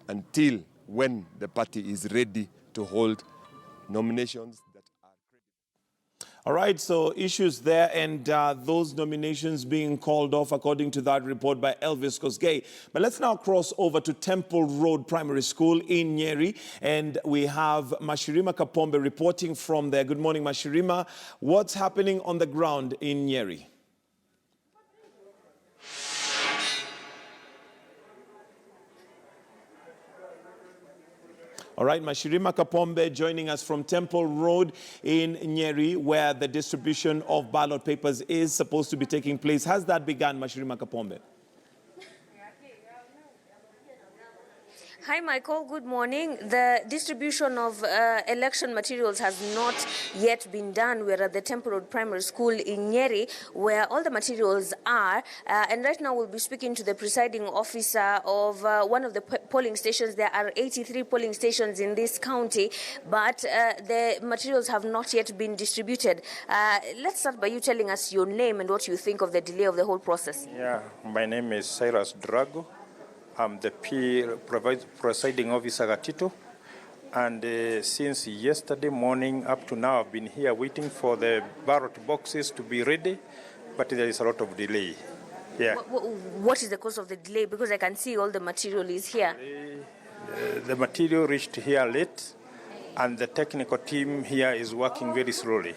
until when the party is ready to hold nominations that are credible. All right, so issues there, and those nominations being called off according to that report by Elvis Kosgei. But let's now cross over to Temple Road Primary School in Nyeri, and we have Mashirima Kapombe reporting from there. Good morning, Mashirima. What's happening on the ground in Nyeri? All right, Mashirima Kapombe joining us from Temple Road in Nyeri, where the distribution of ballot papers is supposed to be taking place. Has that begun, Mashirima Kapombe? Hi, Michael. Good morning. The distribution of election materials has not yet been done. We're at the Temple Road Primary School in Nyeri, where all the materials are. And right now we'll be speaking to the presiding officer of one of the polling stations. There are 83 polling stations in this county, but the materials have not yet been distributed. Let's start by you telling us your name and what you think of the delay of the whole process. Yeah, my name is Cyrus Drago. I'm the presiding officer at Tito, and since yesterday morning up to now, I've been here waiting for the ballot boxes to be ready, but there is a lot of delay. Yeah. What is the cause of the delay? Because I can see all the material is here. The material reached here late, and the technical team here is working very slowly.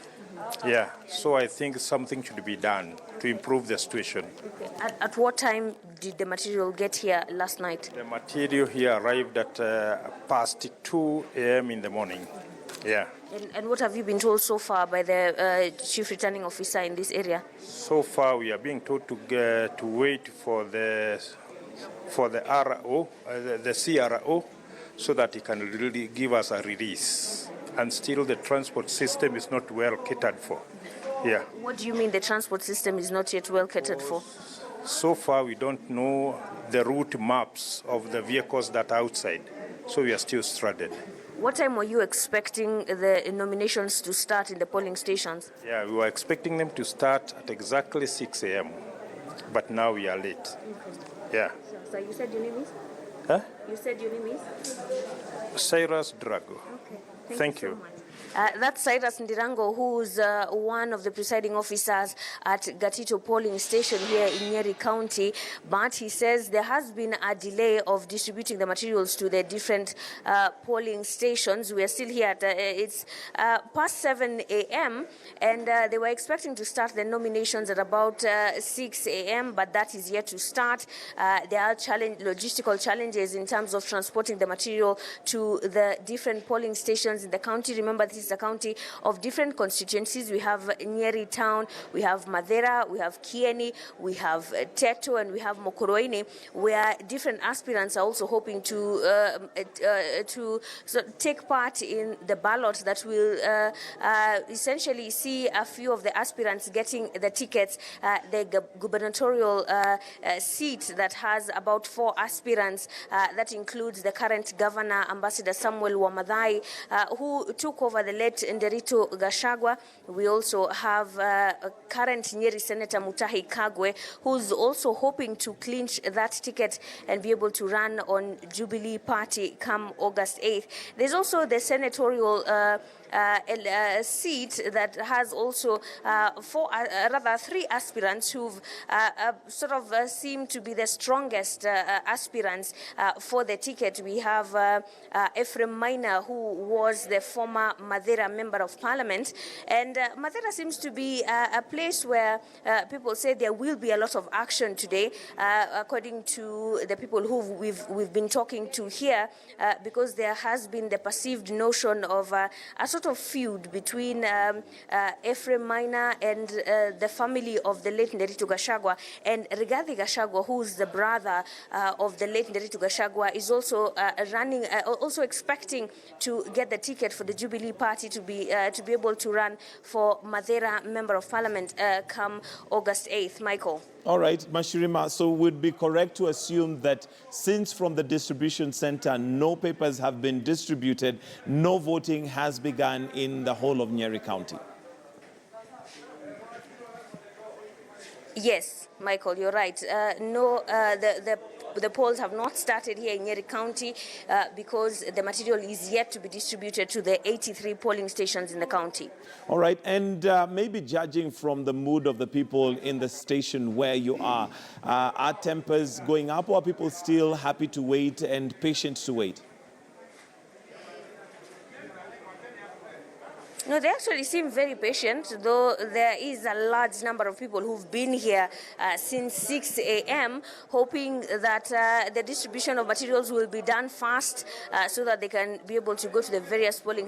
Yeah, so I think something should be done to improve the situation. Okay. At what time did the material get here last night? The material here arrived at past 2 a.m. in the morning. Yeah. And what have you been told so far by the chief returning officer in this area? So far, we are being told to wait for the RO, the CRO, so that he can really give us a release. And still the transport system is not well catered for. Yeah. What do you mean the transport system is not yet well catered for? So far we don't know the route maps of the vehicles that are outside, so we are still stranded. What time were you expecting the nominations to start in the polling stations? Yeah, we were expecting them to start at exactly 6 a.m., but now we are late. Okay. Yeah. So you said your name is? Huh? You said your name is? Cyrus Drago. Okay. Thank you. So much. That's Cyrus Ndirango, who's one of the presiding officers at Gatito polling station here in Nyeri County. But he says there has been a delay of distributing the materials to the different polling stations. We are still here at, it's past 7 a.m. and they were expecting to start the nominations at about 6 a.m., but that is yet to start. There are logistical challenges in terms of transporting the material to the different polling stations in the county. Remember, this is a county of different constituencies. We have Nyeri Town, we have Madera, we have Kieni, we have Teto, and we have Mokoroini, where different aspirants are also hoping to take part in the ballot that will essentially see a few of the aspirants getting the tickets. The gubernatorial seat that has about 4 aspirants, that includes the current governor, Ambassador Samuel Wamadhai, who took over the late Nderito Gashagwa. We also have current Nyeri Senator Mutahi Kagwe, who's also hoping to clinch that ticket and be able to run on Jubilee Party come August 8th. There's also the senatorial seat that has also 3 aspirants who've sort of seemed to be the strongest aspirants for the ticket. We have Ephraim Maina, who was the former Madera Member of Parliament, and Madera seems to be a place where people say there will be a lot of action today, according to the people who we've been talking to here, because there has been the perceived notion of a sort of feud between Ephraim Maina and the family of the late Nderito Gashagwa, and Rigathi Gashagwa, who's the brother of the late Nderito Gashagwa, is also also expecting to get the ticket for the Jubilee Party to be able to run for Madera Member of Parliament come August 8th. Michael. All right, Mashirima, so would be correct to assume that since from the distribution center no papers have been distributed, no voting has begun in the whole of Nyeri County? Yes, Michael, you're right. No, the the polls have not started here in Nyeri County because the material is yet to be distributed to the 83 polling stations in the county. All right, and maybe judging from the mood of the people in the station where you are tempers going up, or are people still happy to wait and patient to wait? No, they actually seem very patient, though there is a large number of people who've been here since 6 a.m., hoping that the distribution of materials will be done fast so that they can be able to go to the various polling